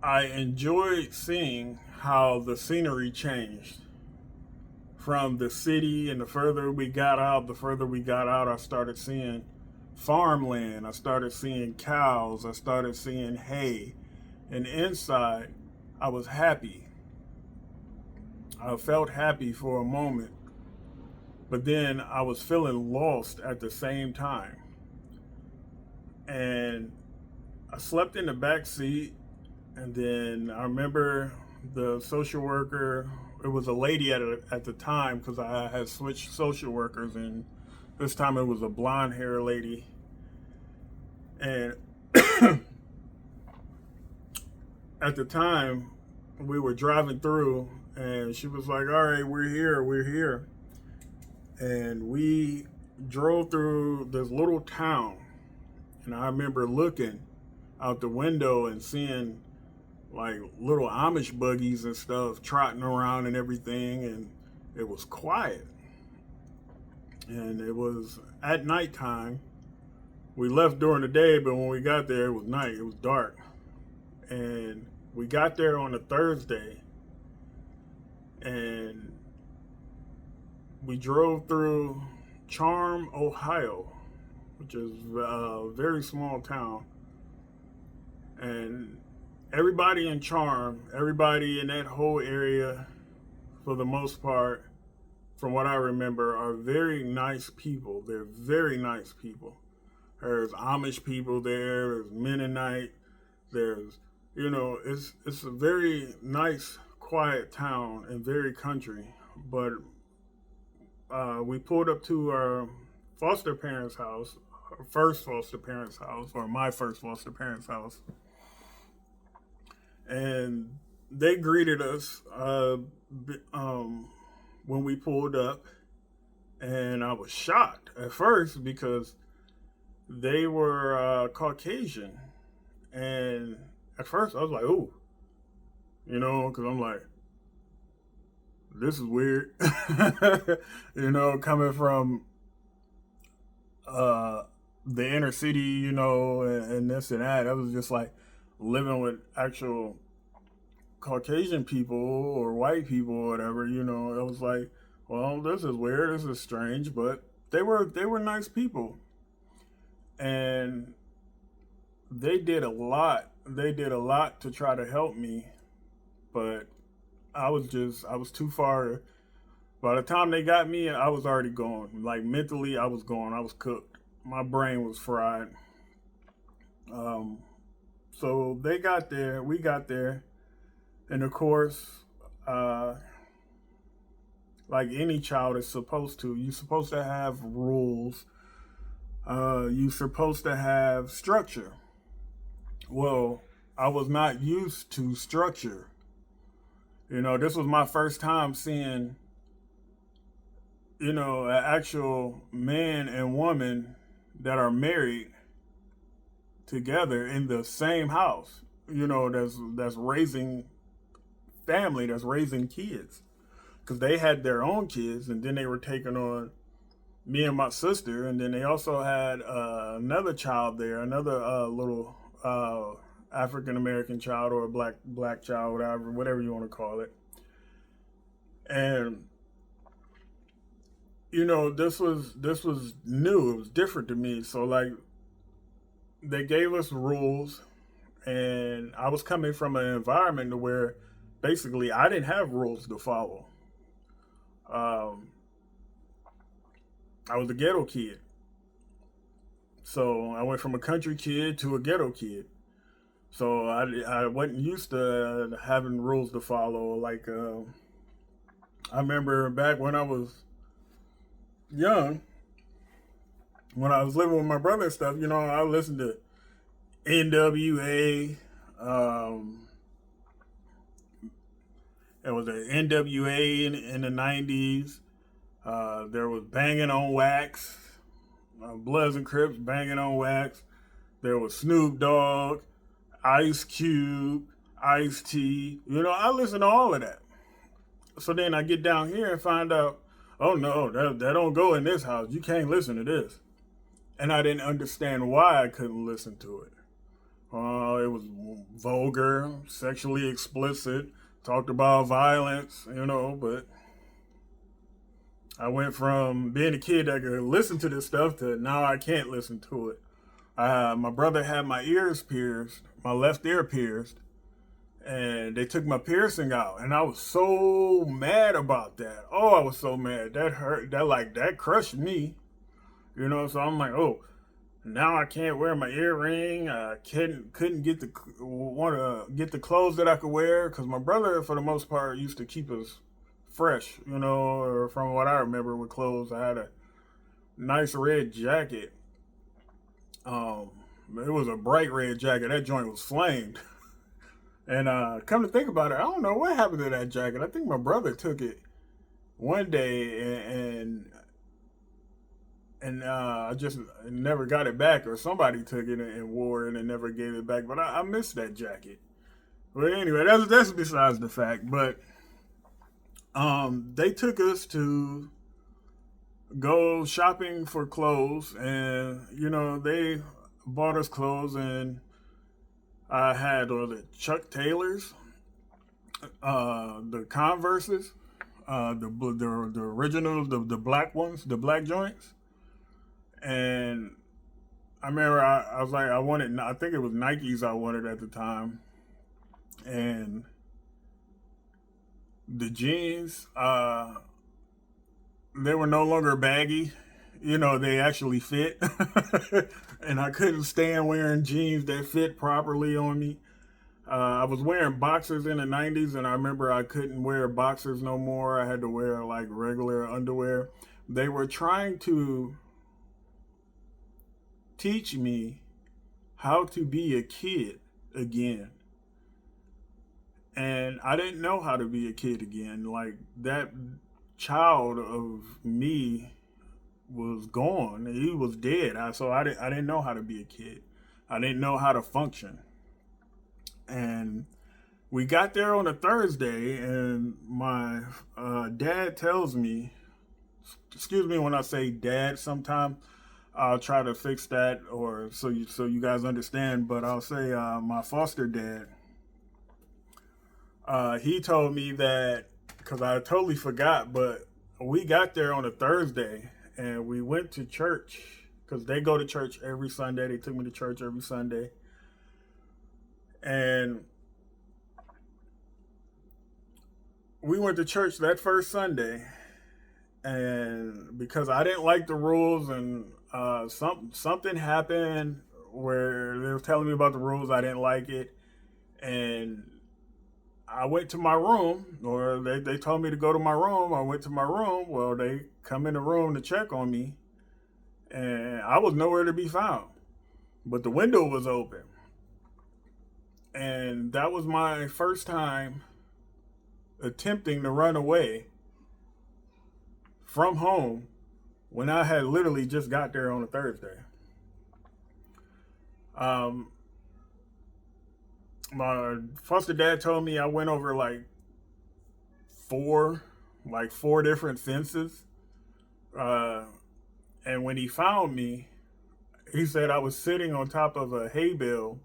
S1: I enjoyed seeing how the scenery changed from the city. And the further we got out, I started seeing farmland. I started seeing cows. I started seeing hay. And inside, I was happy. I felt happy for a moment. But then I was feeling lost at the same time. And I slept in the back seat. And then I remember the social worker, it was a lady at the time, because I had switched social workers, and this time it was a blonde hair lady. And at the time, we were driving through, and she was like, all right, we're here. And we drove through this little town, and I remember looking out the window and seeing like little Amish buggies and stuff trotting around and everything, and it was quiet. And it was at nighttime. We left during the day, but when we got there, it was night. It was dark. And we got there on a Thursday, and we drove through Charm, Ohio, which is a very small town. And everybody in Charm, everybody in that whole area, for the most part, from what I remember, are very nice people. They're very nice people. There's Amish people there, there's Mennonite, there's, it's a very nice, quiet town and very country. But we pulled up to our foster parents' house, our first foster parents' house, or my first foster parents' house. And they greeted us when we pulled up. And I was shocked at first because they were Caucasian. And at first I was like, ooh, because I'm like, this is weird. Coming from uh, the inner city, and this and that. I was just like living with actual Caucasian people or white people or whatever. I was like, well, this is weird. This is strange, but they were nice people, and they did a lot. They did a lot to try to help me, but I was too far. By the time they got me, I was already gone. Like mentally, I was gone. I was cooked. My brain was fried. Um, so they got there. We got there, and of course, uh, like any child is supposed to, you're supposed to have rules. You're supposed to have structure. Well, I was not used to structure. This was my first time seeing, an actual man and woman that are married together in the same house. That's raising family, that's raising kids, because they had their own kids, and then they were taking on me and my sister, and then they also had another child there, another little African American child or a black child, whatever you want to call it. And this was new. It was different to me. So like they gave us rules, and I was coming from an environment where basically I didn't have rules to follow. Um, I was a ghetto kid, so I went from a country kid to a ghetto kid. So I wasn't used to having rules to follow. Like I remember back when I was young, when I was living with my brother and stuff. I listened to NWA. Um, there was an NWA in the '90s. There was Banging on Wax, Bloods and Crips Banging on Wax. There was Snoop Dogg, Ice Cube, Ice T. I listened to all of that. So then I get down here and find out, oh no, that don't go in this house. You can't listen to this. And I didn't understand why I couldn't listen to it. It was vulgar, sexually explicit, talked about violence, but I went from being a kid that could listen to this stuff to now I can't listen to it. My brother had my ears pierced, my left ear pierced, and they took my piercing out, and I was so mad about that. Oh, I was so mad. That hurt. That crushed me. So I'm like, oh, now I can't wear my earring. I couldn't get the want to get the clothes that I could wear, because my brother, for the most part, used to keep us fresh. Or from what I remember with clothes, I had a nice red jacket. Um, it was a bright red jacket. That joint was flamed. And come to think about it, I don't know what happened to that jacket. I think my brother took it one day, and I just never got it back, or somebody took it and wore it and never gave it back. But I missed that jacket. But anyway, that's besides the fact. But they took us to go shopping for clothes, and they bought us clothes, and I had the Chuck Taylors, the Converses, the originals, the black ones, the black joints. And I remember I was like, I think it was Nikes I wanted at the time. And the jeans, they were no longer baggy. They actually fit. And I couldn't stand wearing jeans that fit properly on me. I was wearing boxers in the '90s, and I remember I couldn't wear boxers no more. I had to wear like regular underwear. They were trying to teach me how to be a kid again. And I didn't know how to be a kid again. Like that child of me was gone. He was dead. So I didn't know how to be a kid. I didn't know how to function. And we got there on a Thursday, and my dad tells me, excuse me when I say dad sometime, I'll try to fix that, or so you guys understand. But I'll say my foster dad. He told me that because I totally forgot, but we got there on a Thursday and we went to church because they go to church every Sunday. They took me to church every Sunday, and we went to church that first Sunday. And because I didn't like the rules, and something happened where they were telling me about the rules, I didn't like it, and I went to my room, or they told me to go to my room. I went to my room. Well, they come in the room to check on me, and I was nowhere to be found. But the window was open. And that was my first time attempting to run away from home when I had literally just got there on a Thursday. Um, my foster dad told me I went over four, four different fences. Uh, and when he found me, he said I was sitting on top of a hay bale,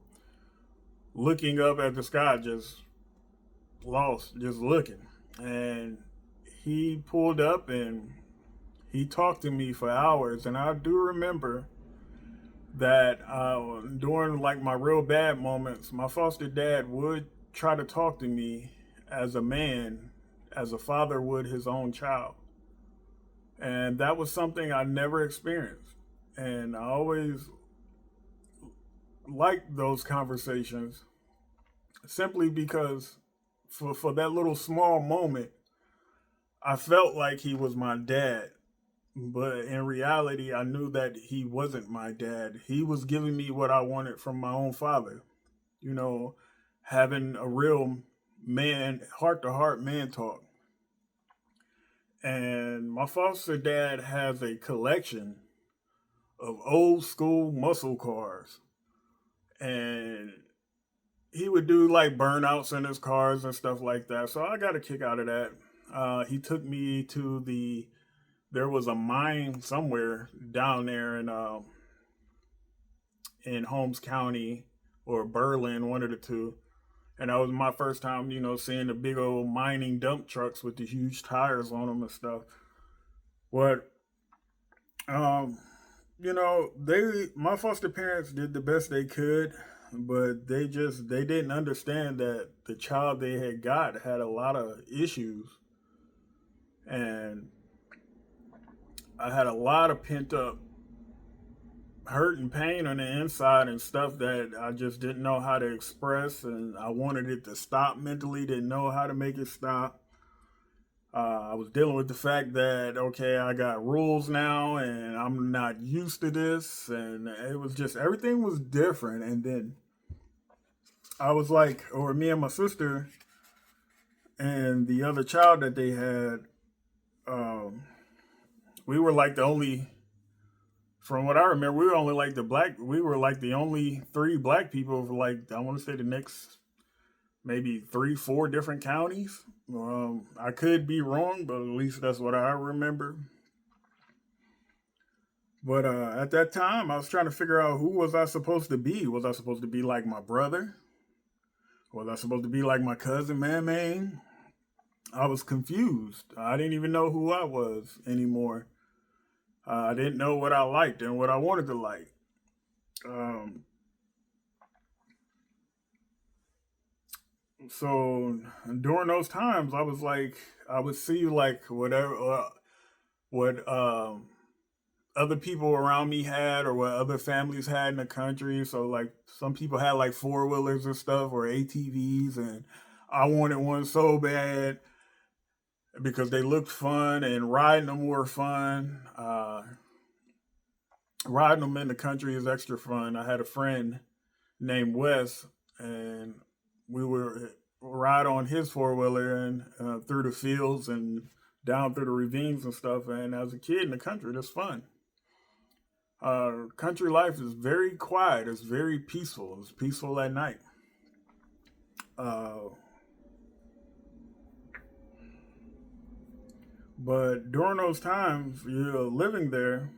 S1: looking up at the sky, just lost, just looking. And he pulled up and he talked to me for hours. And I do remember that during my real bad moments, my foster dad would try to talk to me as a man, as a father would his own child. And that was something I never experienced. And I always liked those conversations simply because for that little small moment, I felt like he was my dad. But in reality, I knew that he wasn't my dad. He was giving me what I wanted from my own father. You know, having a real man, heart to heart man talk. And my foster dad has a collection of old school muscle cars. And he would do burnouts in his cars and stuff like that. So I got a kick out of that. He took me to there was a mine somewhere down there in Holmes County or Berlin, one of the two. And that was my first time, seeing the big old mining dump trucks with the huge tires on them and stuff. But um, my foster parents did the best they could, but they didn't understand that the child they had got had a lot of issues, and I had a lot of pent up hurt and pain on the inside and stuff that I just didn't know how to express, and I wanted it to stop mentally, didn't know how to make it stop. I was dealing with the fact that, okay, I got rules now and I'm not used to this, and it was just everything was different. And then I was or me and my sister and the other child that they had, um, we were the only, from what I remember, we were only we were the only three black people for I want to say the next maybe 3, 4 different counties. I could be wrong, but at least that's what I remember. But at that time, I was trying to figure out who was I supposed to be. Was I supposed to be like my brother? Was I supposed to be like my cousin, man? I was confused. I didn't even know who I was anymore. I didn't know what I liked and what I wanted to like. Um, so during those times, I was I would see whatever, what other people around me had, or what other families had in the country. So some people had four wheelers and stuff, or ATVs, and I wanted one so bad because they looked fun and riding them were fun. Riding them in the country is extra fun. I had a friend named Wes, and we would ride on his four wheeler and through the fields and down through the ravines and stuff. And as a kid in the country, that's fun. Country life is very quiet. It's very peaceful. It's peaceful at night. Uh, but during those times, living there,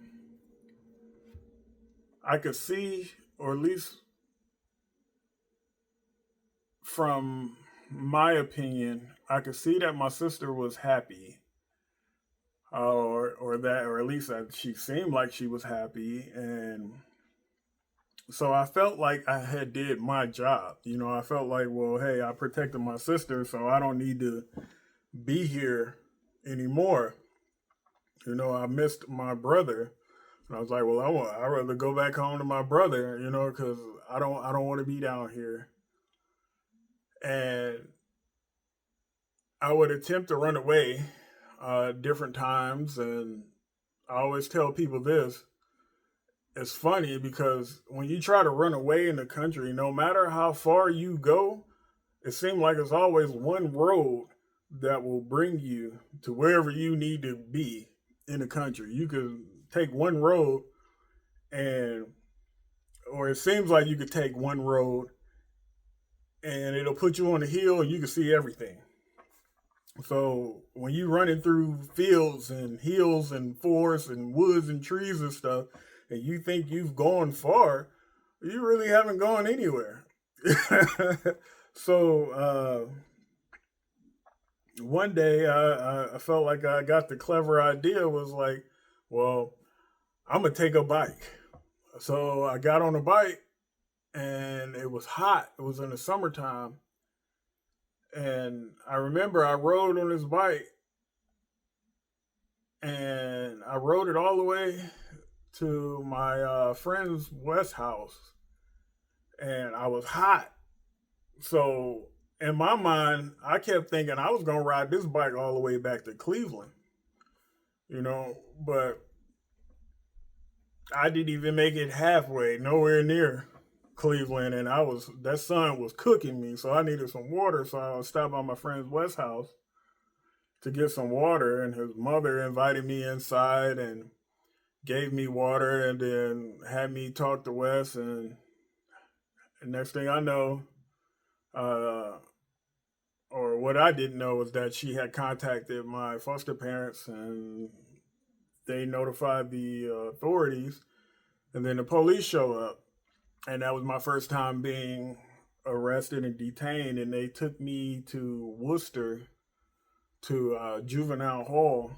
S1: I could see, or at least from my opinion, I could see that my sister was happy, or at least that she seemed like she was happy, and so I felt like I had did my job. I felt like, well, hey, I protected my sister, so I don't need to be here anymore. I missed my brother, and I was like, well, I'd rather go back home to my brother, because I don't want to be down here. And I would attempt to run away different times, and I always tell people this. It's funny because when you try to run away in the country, no matter how far you go, it seems like it's always one road that will bring you to wherever you need to be in the country. You could take one road, and or it seems like you could take one road and it'll put you on a hill and you can see everything. So when you running through fields and hills and forests and woods and trees and stuff, and you think you've gone far, you really haven't gone anywhere. So one day I felt like I got the clever idea. Was like, well, I'm gonna take a bike. So I got on a bike, and it was hot. It was in the summertime, and I remember I rode on this bike, and I rode it all the way to my friend's West house, and I was hot. So in my mind, I kept thinking I was gonna ride this bike all the way back to Cleveland, but I didn't even make it halfway, nowhere near Cleveland, and that sun was cooking me, so I needed some water. So I stopped by my friend's West house to get some water, and his mother invited me inside and gave me water, and then had me talk to Wes, and the next thing I know, uh, or what I didn't know, was that she had contacted my foster parents, and they notified the authorities, and then the police show up, and that was my first time being arrested and detained, and they took me to Worcester to juvenile hall,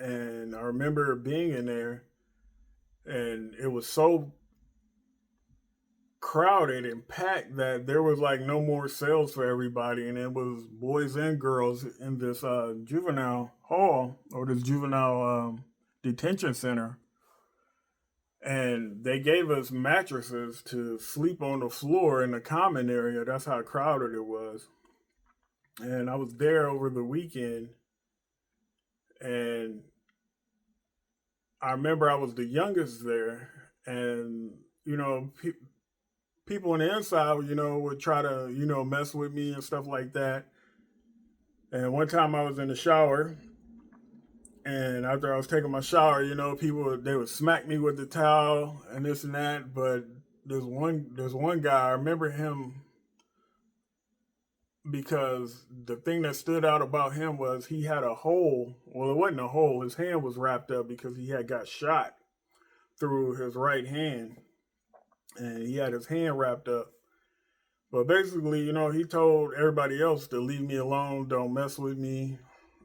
S1: and I remember being in there, and it was so crowded and packed that there was like no more cells for everybody, and it was boys and girls in this juvenile hall, or this juvenile detention center, and they gave us mattresses to sleep on the floor in the common area. That's how crowded it was. And I was there over the weekend, and I remember I was the youngest there, and people on the inside, would try to, mess with me and stuff like that. And one time I was in the shower, and after I was taking my shower, people they would smack me with the towel and this and that. But there's one guy, I remember him because the thing that stood out about him was he had a hole. Well, it wasn't a hole. His hand was wrapped up because he had got shot through his right hand, and he had his hand wrapped up. But basically, he told everybody else to leave me alone, don't mess with me,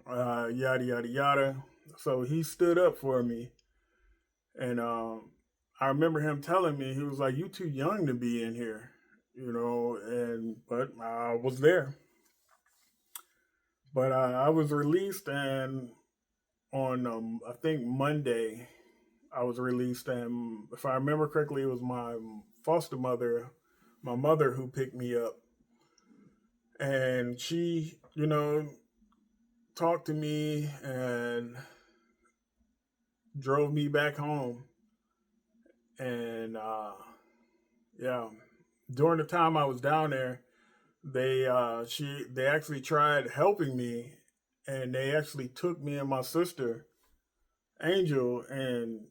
S1: yada yada yada. So he stood up for me, and I remember him telling me, he was like, "You too young to be in here," And but I was there. But I was released, and on I think Monday I was released, and if I remember correctly, it was my foster mother, my mother, who picked me up, and she, talked to me and drove me back home, and yeah, during the time I was down there, they actually tried helping me, and they actually took me and my sister Angel and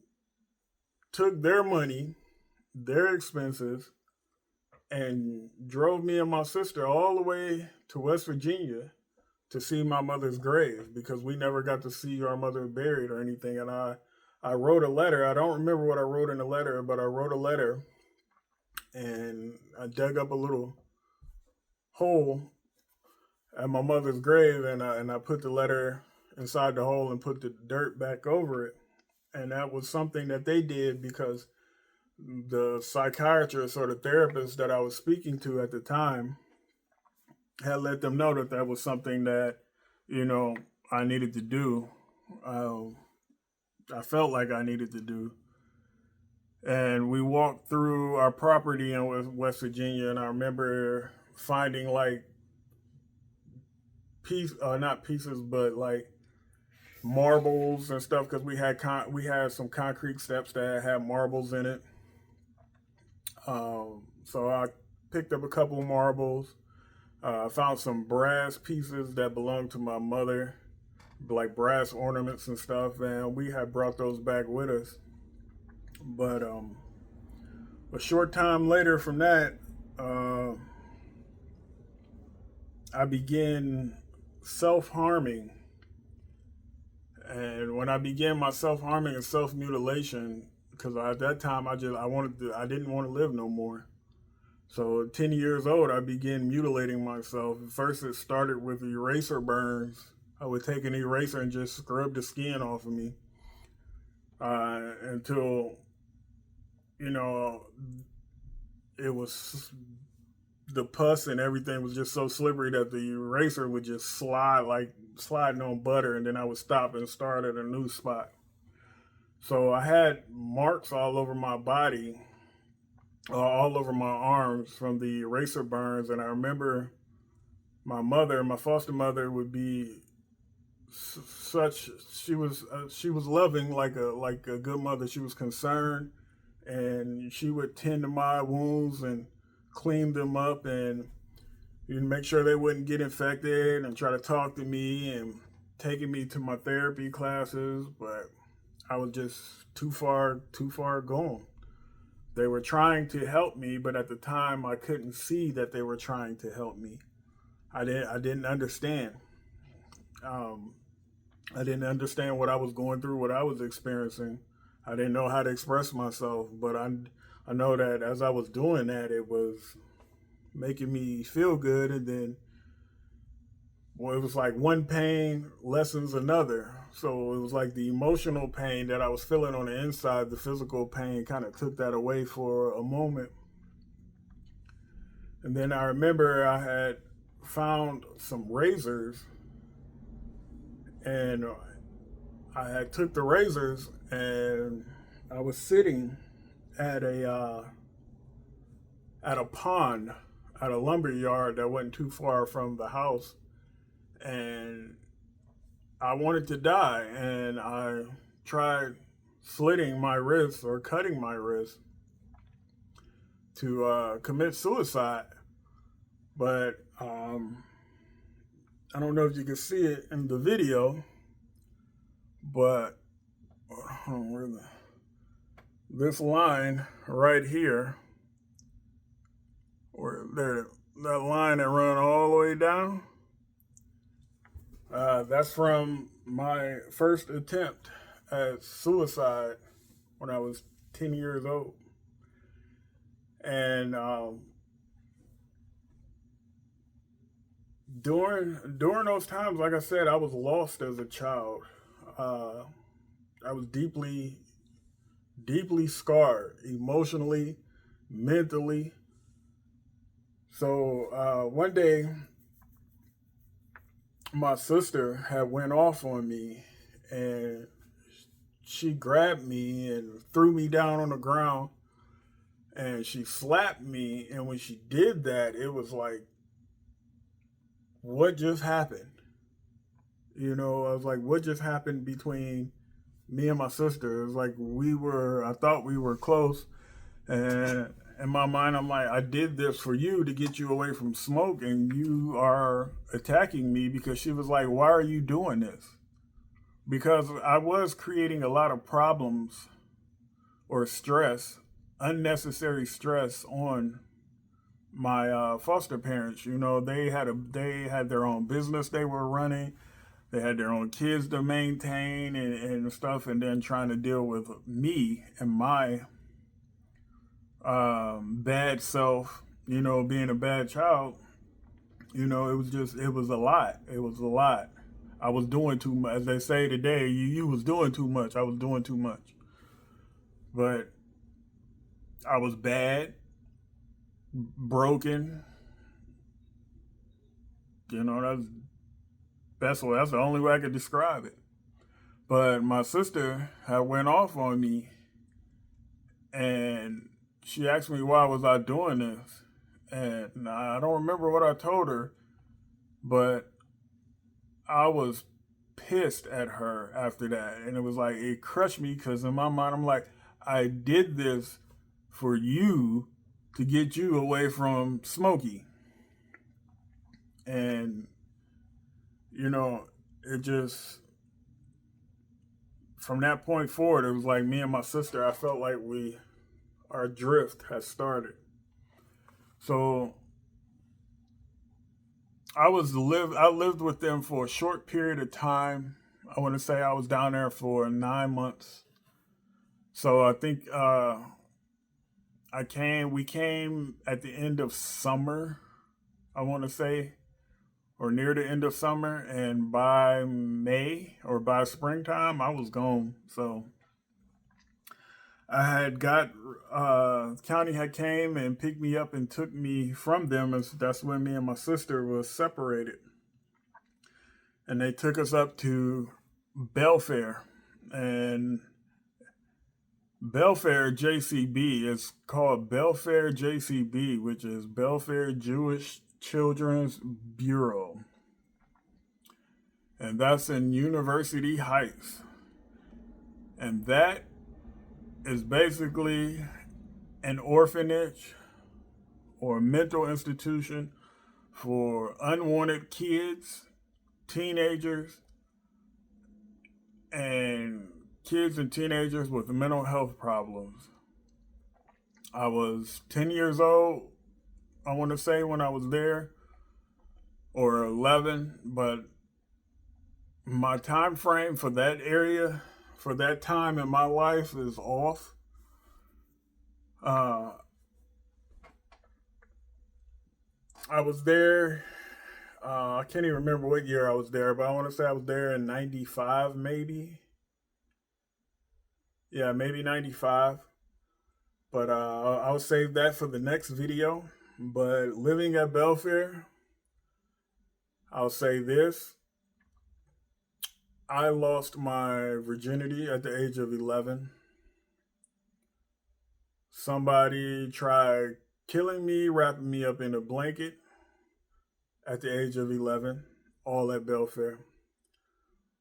S1: took their money, their expenses, and drove me and my sister all the way to West Virginia to see my mother's grave because we never got to see our mother buried or anything. And I wrote a letter. I don't remember what I wrote in the letter, but I wrote a letter and I dug up a little hole at my mother's grave, and I put the letter inside the hole and put the dirt back over it. And that was something that they did because the psychiatrist or the therapist that I was speaking to at the time had let them know that that was something that, you know, I needed to do. I felt like I needed to do. And we walked through our property in West Virginia, and I remember finding like not pieces, but like marbles and stuff because we had some concrete steps that had marbles in it. So I picked up a couple of marbles. I found some brass pieces that belonged to my mother, like brass ornaments and stuff, and we had brought those back with us. But a short time later from that, I began self-harming. And when I began my self-harming and self-mutilation, because at that time I didn't want to live no more. So at 10 years old, I began mutilating myself. At first it started with eraser burns. I would take an eraser and just scrub the skin off of me until, you know, it was the pus and everything was just so slippery that the eraser would just slide like sliding on butter, and then I would stop and start at a new spot. So I had marks all over my body, all over my arms from the eraser burns. And I remember my foster mother would be she was loving like a good mother. She was concerned, and she would tend to my wounds and clean them up and make sure they wouldn't get infected, and try to talk to me and taking me to my therapy classes. But I was just too far gone. They were trying to help me, but at the time I couldn't see that they were trying to help me. I didn't understand. I didn't understand what I was going through, what I was experiencing. I didn't know how to express myself, but I know that as I was doing that, it was making me feel good, and then it was like one pain lessens another. So it was like the emotional pain that I was feeling on the inside, the physical pain kind of took that away for a moment. And then I remember I had found some razors, and I had took the razors, and I was sitting at a pond at a lumber yard that wasn't too far from the house, and I wanted to die, and I tried slitting my wrist or cutting my wrist to commit suicide. But I don't know if you can see it in the video, but this line right here, where there, that line that run all the way down, that's from my first attempt at suicide when I was 10 years old. And during those times, like I said, I was lost as a child. I was deeply scarred emotionally, mentally. So one day, my sister had went off on me, and she grabbed me and threw me down on the ground, and she slapped me. And when she did that, it was like, what just happened? You know, I was like, what just happened between me and my sister? It was like I thought we were close. And in my mind, I'm like, I did this for you to get you away from smoke, and you are attacking me. Because she was like, why are you doing this? Because I was creating a lot of problems or stress, unnecessary stress on my foster parents. You know, they had their own business they were running. They had their own kids to maintain and stuff, and then trying to deal with me and my bad self. You know, being a bad child. You know, it was a lot. It was a lot. I was doing too much. As they say today, you was doing too much. I was doing too much. But I was bad, broken. You know, that's the only way I could describe it. But my sister had went off on me, and she asked me why was I doing this, and I don't remember what I told her, but I was pissed at her after that, and it was like it crushed me because in my mind I'm like, I did this for you to get you away from Smokey, and you know it just from that point forward it was like me and my sister. I felt like our drift has started. So I lived with them for a short period of time. I want to say I was down there for 9 months. So I think we came at the end of summer, I want to say, or near the end of summer, and by May or by springtime I was gone. So I had got county had came and picked me up and took me from them, and that's when me and my sister was separated. And they took us up to Belfair, and Belfair JCB is called Belfair JCB, which is Belfair Jewish Children's Bureau, and that's in University Heights, and that is basically an orphanage or a mental institution for unwanted kids, teenagers, and kids and teenagers with mental health problems. I was 10 years old, I want to say, when I was there, or 11, but my time frame for that area, for that time in my life, is off. Uh, I was there. I can't even remember what year I was there, but I want to say I was there in '95, maybe. Yeah, maybe '95. But I'll save that for the next video. But living at Belfair, I'll say this: I lost my virginity at the age of 11. Somebody tried killing me, wrapping me up in a blanket at the age of 11, all at Belfair.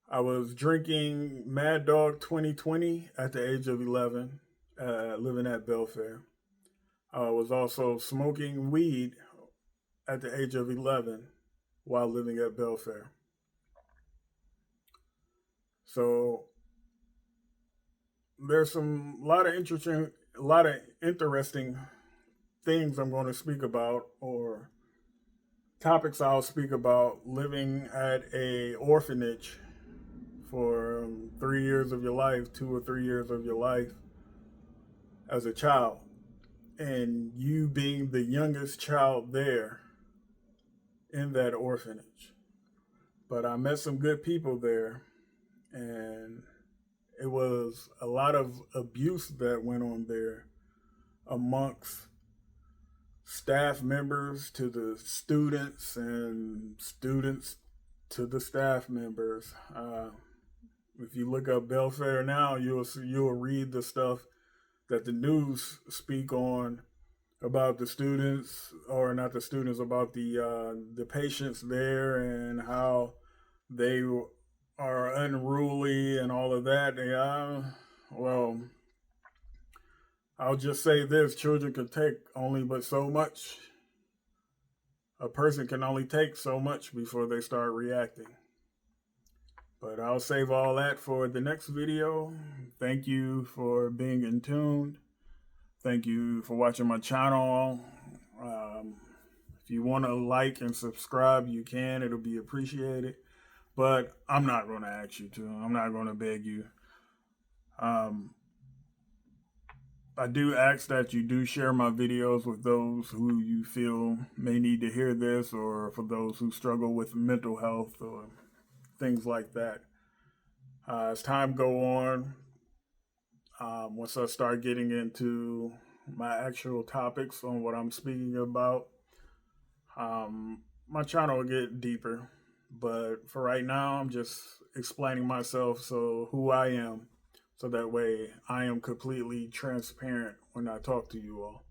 S1: I was drinking Mad Dog 2020 at the age of 11, living at Belfair. I was also smoking weed at the age of 11 while living at Belfair. So there's a lot of interesting things I'm going to speak about, or topics I'll speak about living at a orphanage for 3 years of your life, 2 or 3 years of your life as a child, and you being the youngest child there in that orphanage. But I met some good people there, and it was a lot of abuse that went on there amongst staff members to the students and students to the staff members. If you look up Belfair now, you'll read the stuff that the news speak on about the students, or not the students, about the patients there, and how they are unruly and all of that. Well, I'll just say this: children can take only but so much. A person can only take so much before they start reacting. But I'll save all that for the next video. Thank you for being in tune. Thank you for watching my channel. Um, if you want to like and subscribe, you can. It'll be appreciated. But I'm not going to ask you to. I'm not going to beg you. Um, I do ask that you do share my videos with those who you feel may need to hear this, or for those who struggle with mental health or things like that. As time go on, once I start getting into my actual topics on what I'm speaking about, my channel will get deeper. But for right now, I'm just explaining myself, so who I am, so that way I am completely transparent when I talk to you all.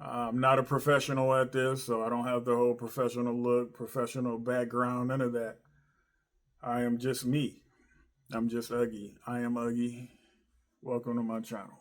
S1: I'm not a professional at this, so I don't have the whole professional look, professional background, none of that. I am just me. I'm just Ugie. I am Ugie. Welcome to my channel.